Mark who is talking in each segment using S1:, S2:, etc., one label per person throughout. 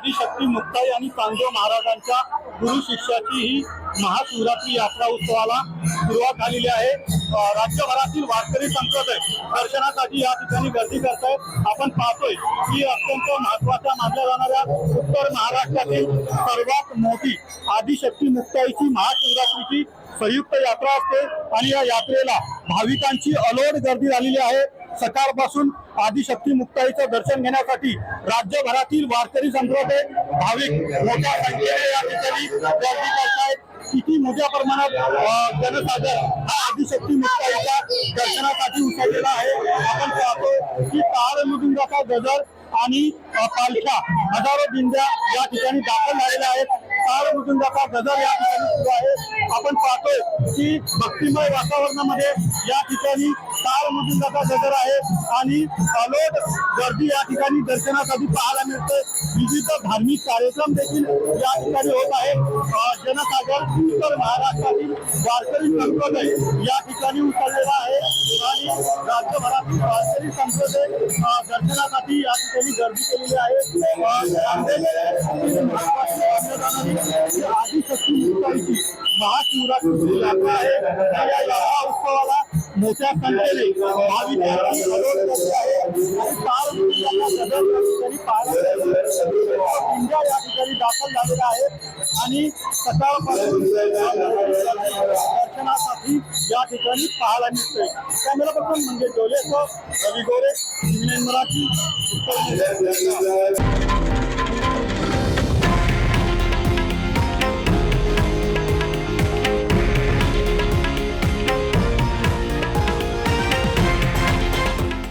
S1: आदिशक्ती मुक्ताई आणि चांदो महाराजांच्या गुरु शिष्याची ही महाशिवरात्री यात्रा उत्सवाला सुरुवात झालेली आहे। राज्यभरातील वारकरी संप्रदाय दर्शनासाठी या ठिकाणी गर्दी करत आहेत। आपण पाहतोय की अत्यंत महत्त्वाच्या मानल्या जाणाऱ्या उत्तर महाराष्ट्रातील सर्वात मोठी आदिशक्ती मुक्ताईची महाशिवरात्रीची संयुक्त यात्रा असते आणि या यात्रेला भाविकांची अलोट गर्दी झालेली आहे। सकाळपासून आदिशक्ती मुक्ताईचं दर्शन घेण्यासाठी राज्यभरातील वारकरी संप्रदाय भाविक मोठ्या संख्येने या ठिकाणी गर्दी करत आहेत। किती मोठ्या प्रमाणात जनसागर हा आदिशक्ती मुक्ताईच्या दर्शनासाठी उसळलेला आहे। आपण पाहतो की ताळ मृदुंगाचा गजर आणि पालख्या हजारो दिंड्या या ठिकाणी दाखल झालेल्या आहेत। ताळ मृदुंगाचा गजर या ठिकाणी सुरू आहे। आपण पाहतोय की भक्तिमय वातावरणामध्ये या ठिकाणी ताळ मृदुंगाचा गजर आहे आणि अलोट गर्दी या ठिकाणी दर्शनासाठी पाहायला मिळते। विविध धार्मिक कार्यक्रम देखील या ठिकाणी होत आहे। जनसागर उत्तर महाराष्ट्रातील वारकरी संप्रदाय या ठिकाणी उतरलेला आहे आणि राज्यभरातील वारकरी संप्रदाय दर्शनासाठी या ठिकाणी गर्दी केलेली आहे। आदिशक्ती मुक्ताईची महाशिवरात्री यात्रा आहे। या यात्रा उत्सवाला मोठ्या संख्येने भाविक या ठिकाणी दाखल झालेला आहे आणि सकाळपासून दर्शनासाठी या ठिकाणी पाहायला मिळते। कॅमेरा पर्सन म्हणजे डोलेसो रवी गोरे मराठी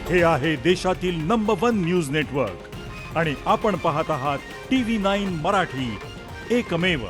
S2: हे आहे देशातील नंबर 1 न्यूज नेटवर्क आणि आपण पाहत आहात TV9 मराठी, एकमेव।